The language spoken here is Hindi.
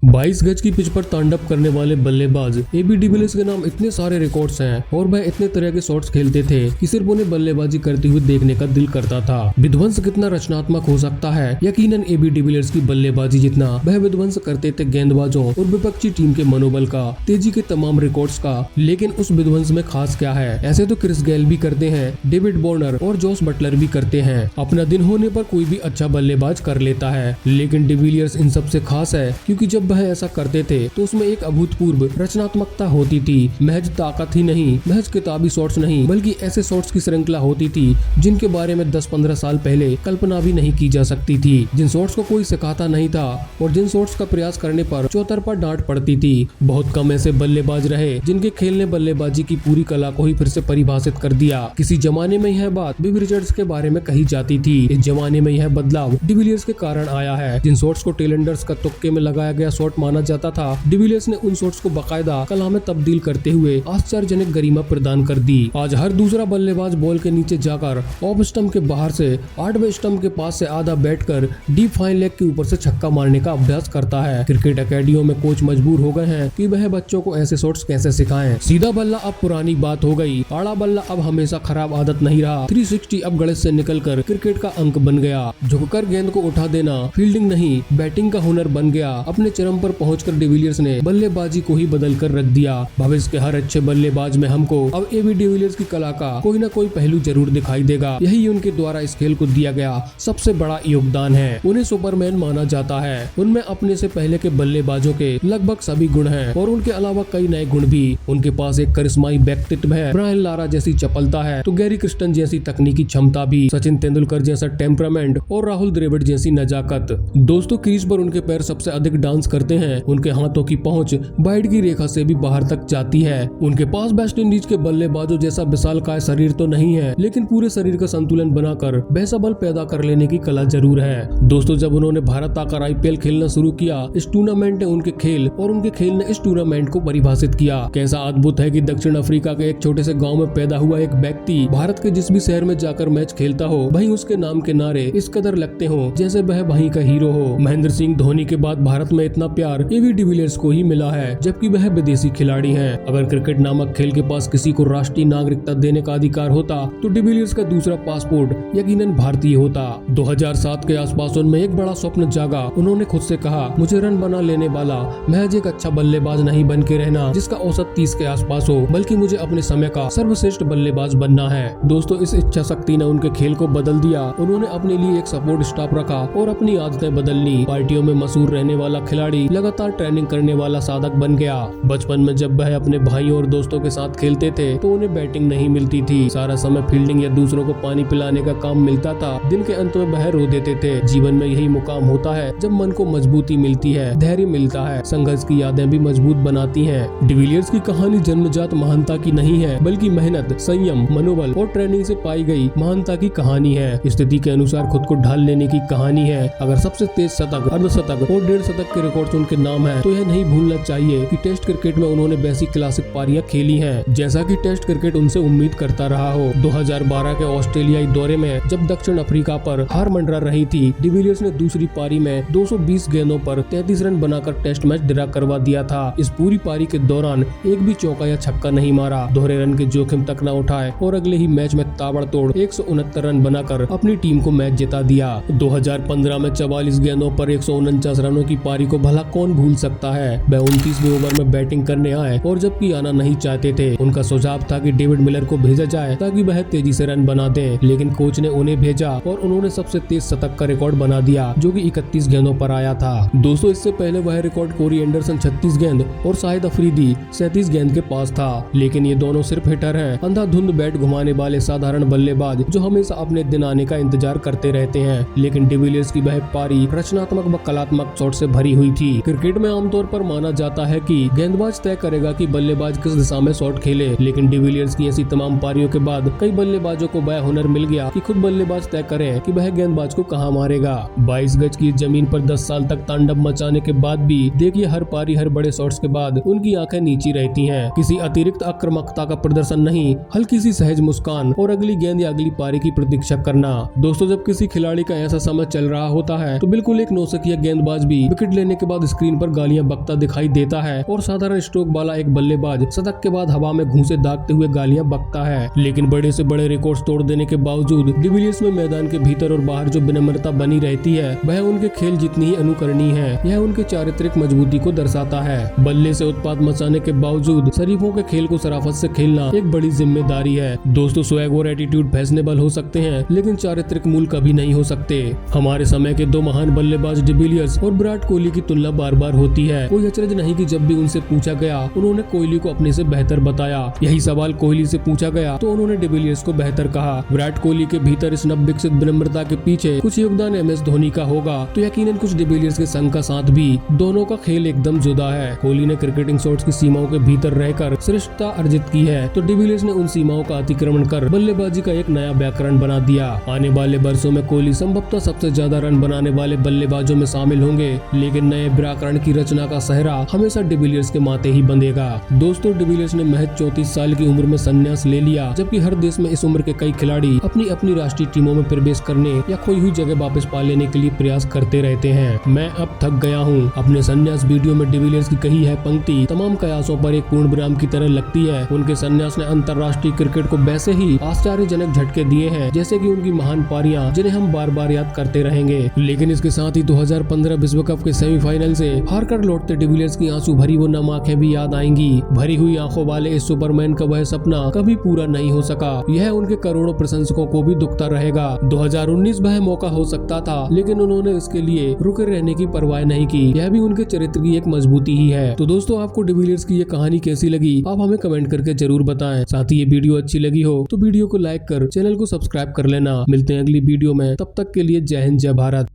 22 गज की पिच पर तांडव करने वाले बल्लेबाज एबी डिविलियर्स के नाम इतने सारे रिकॉर्ड्स हैं और वह इतने तरह के शॉट्स खेलते थे कि सिर्फ उन्हें बल्लेबाजी करते हुए देखने का दिल करता था। विध्वंस कितना रचनात्मक हो सकता है, यकीनन एबी डिविलियर्स की बल्लेबाजी जितना वह विध्वंस करते थे गेंदबाजों और विपक्षी टीम के मनोबल का, तेजी के तमाम रिकॉर्ड्स का। लेकिन उस विध्वंस में खास क्या है? ऐसे तो क्रिस गेल भी करते हैं, डेविड वार्नर और जॉस बटलर भी करते हैं। अपना दिन होने पर कोई भी अच्छा बल्लेबाज कर लेता है, लेकिन डिविलियर्स इन सबसे खास है क्योंकि जब वह ऐसा करते थे तो उसमें एक अभूतपूर्व रचनात्मकता होती थी। महज ताकत ही नहीं, महज किताबी शॉट्स नहीं, बल्कि ऐसे शॉट्स की श्रृंखला होती थी जिनके बारे में 10-15 साल पहले कल्पना भी नहीं की जा सकती थी। जिन शॉट्स को कोई सिखाता नहीं था और जिन शॉट्स का प्रयास करने पर चौतरफा डांट पड़ती थी। बहुत कम ऐसे बल्लेबाज रहे जिनके खेल ने बल्लेबाजी की पूरी कला को ही फिर से परिभाषित कर दिया। किसी जमाने में यह बात विव रिचर्ड्स के बारे में कही जाती थी। इस जमाने में यह बदलाव डिविलियर्स के कारण आया है। जिन शॉट्स को टेलेंडर्स का तुक्के में लगाया गया शॉट माना जाता था, डिविलियर्स ने उन शॉट्स को बाकायदा कला में तब्दील करते हुए आश्चर्यजनक गरिमा प्रदान कर दी। आज हर दूसरा बल्लेबाज बॉल के नीचे जाकर ऑफ स्टंप के बाहर से 8वें स्टंप के पास से आधा बैठकर डीप फाइन लेग के ऊपर से छक्का मारने का अभ्यास करता है। क्रिकेट अकेडमियों में कोच मजबूर हो गए हैं कि वह बच्चों को ऐसे शॉट्स कैसे सिखाएं। सीधा बल्ला अब पुरानी बात हो गई, आड़ा बल्ला अब हमेशा खराब आदत नहीं रहा। 360 अब गलत से निकलकर क्रिकेट का अंक बन गया। झुककर गेंद को उठा देना फील्डिंग नहीं, बैटिंग का हुनर बन गया। अपने चरम पर पहुंचकर डिविलियर्स ने बल्लेबाजी को ही बदल कर रख दिया। भविष्य के हर अच्छे बल्लेबाज में हमको अब एबी डिविलियर्स की कला का कोई न कोई पहलू जरूर दिखाई देगा। यही उनके द्वारा इस खेल को दिया गया सबसे बड़ा योगदान है। उन्हें सुपरमैन माना जाता है। उनमें अपने से पहले के बल्लेबाजों के लगभग सभी गुण हैं और उनके अलावा कई नए गुण भी। उनके पास एक करिश्माई व्यक्तित्व है, ब्रायन लारा जैसी चपलता है तो गैरी क्रिस्टन जैसी तकनीकी क्षमता भी, सचिन तेंदुलकर जैसा टेम्परामेंट और राहुल द्रविड़ जैसी नजाकत। दोस्तों, क्रीज पर उनके पैर सबसे अधिक डांस करते हैं। उनके हाथों की पहुंच वाइड की रेखा से भी बाहर तक जाती है। उनके पास वेस्ट इंडीज के बल्लेबाजों जैसा विशालकाय शरीर तो नहीं है, लेकिन पूरे शरीर का संतुलन बनाकर वैसा बल पैदा कर लेने की कला जरूर है। दोस्तों, जब उन्होंने भारत आकर IPL खेलना शुरू किया, इस टूर्नामेंट ने उनके खेल और उनके खेल ने इस टूर्नामेंट को परिभाषित किया। कैसा अद्भुत है कि दक्षिण अफ्रीका के एक छोटे से गाँव में पैदा हुआ एक व्यक्ति भारत के जिस भी शहर में जाकर मैच खेलता हो, वहीं उसके नाम के नारे इस कदर लगते हो जैसे वह वहीं का हीरो हो। महेंद्र सिंह धोनी के बाद भारत में इतना प्यार एबी डिविलियर्स को ही मिला है, जबकि वह विदेशी खिलाड़ी हैं। अगर क्रिकेट नामक खेल के पास किसी को राष्ट्रीय नागरिकता देने का अधिकार होता तो डिविलियर्स का दूसरा पासपोर्ट यकीनन भारतीय होता। 2007 के आसपास उनमें एक बड़ा स्वप्न जागा। उन्होंने खुद से कहा, मुझे रन बना लेने वाला महज एक अच्छा बल्लेबाज नहीं बन के रहना जिसका औसत 30 के आसपास हो, बल्कि मुझे अपने समय का सर्वश्रेष्ठ बल्लेबाज बनना है। दोस्तों, इस इच्छा शक्ति ने उनके खेल को बदल दिया। उन्होंने अपने लिए एक सपोर्ट स्टाफ रखा और अपनी आदतें बदल ली। पार्टियों में मशहूर रहने वाला खिलाड़ी लगातार ट्रेनिंग करने वाला साधक बन गया। बचपन में जब वह अपने भाइयों और दोस्तों के साथ खेलते थे तो उन्हें बैटिंग नहीं मिलती थी। सारा समय फील्डिंग या दूसरों को पानी पिलाने का काम मिलता था। दिन के अंत में वह रो देते थे। जीवन में यही मुकाम होता है जब मन को मजबूती मिलती है, धैर्य मिलता है। संघर्ष की यादें भी मजबूत बनाती हैं। डिविलियर्स की कहानी जन्मजात महानता की नहीं है, बल्कि मेहनत, संयम, मनोबल और ट्रेनिंग से पाई गई महानता की कहानी है। स्थिति के अनुसार खुद को ढाल लेने की कहानी है। अगर सबसे तेज शतक, अर्धशतक और 1.5 शतक के रिकॉर्ड उनके नाम है तो यह नहीं भूलना चाहिए कि टेस्ट क्रिकेट में उन्होंने वैसी क्लासिक पारियां खेली हैं जैसा कि टेस्ट क्रिकेट उनसे उम्मीद करता रहा हो। 2012 के ऑस्ट्रेलियाई दौरे में जब दक्षिण अफ्रीका पर हार मंडरा रही थी, डिविलियर्स ने दूसरी पारी में 220 गेंदों पर 33 रन बनाकर टेस्ट मैच ड्रा करवा दिया था। इस पूरी पारी के दौरान एक भी चौका या छक्का नहीं मारा, दोहरे रन के जोखिम तक न उठाए और अगले ही मैच में ताबड़तोड़ 169 रन बनाकर अपनी टीम को मैच जिता दिया। 2015 में 44 गेंदों पर 149 रनों की पारी को भला कौन भूल सकता है। वह 29वें ओवर में बैटिंग करने आए और जबकि आना नहीं चाहते थे। उनका सुझाव था कि डेविड मिलर को भेजा जाए ताकि वह तेजी से रन बना दे, लेकिन कोच ने उन्हें भेजा और उन्होंने सबसे तेज शतक का रिकॉर्ड बना दिया जो कि 31 गेंदों पर आया था। दोस्तों, इससे पहले वह रिकॉर्ड कोरी एंडरसन 36 गेंद और शाहिद अफरीदी 37 गेंद के पास था। लेकिन ये दोनों सिर्फ हिटर हैं, अंधाधुंध बैट घुमाने वाले साधारण बल्लेबाज जो हमेशा अपने दिन आने का इंतजार करते रहते हैं। लेकिन डिविलियर्स की वह पारी रचनात्मक व कलात्मक शॉट से भरी हुई थी। क्रिकेट में आमतौर पर माना जाता है कि गेंदबाज तय करेगा कि बल्लेबाज किस दिशा में शॉट खेले, लेकिन डिविलियर्स की ऐसी तमाम पारियों के बाद कई बल्लेबाजों को वह हुनर मिल गया कि खुद बल्लेबाज तय करें कि वह गेंदबाज को कहां मारेगा। 22 गज की जमीन पर 10 साल तक तांडव मचाने के बाद भी देखिए, हर पारी, हर बड़े शॉट्स के बाद उनकी आंखें नीची रहती हैं। किसी अतिरिक्त आक्रामकता का प्रदर्शन नहीं, हल्की सी सहज मुस्कान और अगली गेंद या अगली पारी की प्रतीक्षा करना। दोस्तों, जब किसी खिलाड़ी का ऐसा समय चल रहा होता है तो बिल्कुल एक नौसिखिया गेंदबाज भी विकेट लेने के बाद स्क्रीन पर गालियां बकता दिखाई देता है और साधारण स्ट्रोक वाला एक बल्लेबाज शतक के बाद हवा में घूंसे दागते हुए गालियां बकता है। लेकिन बड़े से बड़े रिकॉर्ड्स तोड़ देने के बावजूद डिविलियर्स में मैदान के भीतर और बाहर जो विनम्रता बनी रहती है वह उनके खेल जितनी ही अनुकरणीय है। यह उनके चारित्रिक मजबूती को दर्शाता है। बल्ले से उत्पात मचाने के बावजूद शरीफों के खेल को शराफत से खेलना एक बड़ी जिम्मेदारी है। दोस्तों, स्वैग और एटीट्यूड फैशनेबल हो सकते हैं लेकिन चारित्रिक मूल कभी नहीं हो सकते। हमारे समय के दो महान बल्लेबाज डिविलियर्स और विराट कोहली की तुलना बार बार होती है। कोई अचरज नहीं कि जब भी उनसे पूछा गया उन्होंने कोहली को अपने से बेहतर बताया। यही सवाल कोहली से पूछा गया तो उन्होंने डिविलियर्स को बेहतर कहा। विराट कोहली के भीतर इस नवविकसित विनम्रता के पीछे कुछ योगदान MS धोनी का होगा तो यकीनन कुछ डिविलियर्स के संग का साथ भी। दोनों का खेल एकदम जुदा है। कोहली ने क्रिकेटिंग शॉट्स की सीमाओं के भीतर रहकर श्रेष्ठता अर्जित की है तो डिविलियर्स ने उन सीमाओं का अतिक्रमण कर बल्लेबाजी का एक नया व्याकरण बना दिया। आने वाले वर्षों में कोहली संभवतः सबसे ज्यादा रन बनाने वाले बल्लेबाजों में शामिल होंगे, लेकिन नए व्याकरण की रचना का सहरा हमेशा डिविलियर्स के माथे ही बंधेगा। दोस्तों, डिविलियर्स ने महज 34 साल की उम्र में संन्यास ले लिया, जबकि हर देश में इस उम्र के कई खिलाड़ी अपनी अपनी राष्ट्रीय टीमों में प्रवेश करने या खोई हुई जगह वापस पा लेने के लिए प्रयास करते रहते हैं। मैं अब थक गया हूँ। अपने संन्यास वीडियो में डिविलियर्स की कही है पंक्ति तमाम कयासों पर एक पूर्ण विराम की तरह लगती है। उनके संन्यास ने अंतर्राष्ट्रीय क्रिकेट को वैसे ही आश्चर्यजनक झटके दिए हैं जैसे कि उनकी महान पारियां जिन्हें हम बार बार याद करते रहेंगे। लेकिन इसके साथ ही 2015 विश्व कप के सेमीफाइनल से हारकर लौटते डिविलियर्स की आंसू भरी वो नम आंखें भी याद आएंगी। भरी हुई आंखों वाले इस सुपरमैन का वह सपना कभी पूरा नहीं हो सका। यह उनके करोड़ों प्रशंसकों को भी दुखता रहेगा। 2019 वह मौका हो सकता था लेकिन उन्होंने इसके लिए रुके रहने की परवाह नहीं की। यह भी उनके चरित्र की एक मजबूती ही है। तो दोस्तों, आपको डिविलियर्स की ये कहानी कैसी लगी आप हमें कमेंट करके जरूर बताएं। साथ ही ये वीडियो अच्छी लगी हो तो वीडियो को लाइक कर चैनल को सब्सक्राइब कर लेना। मिलते हैं अगली वीडियो में, तब तक के लिए जय हिंद जय भारत।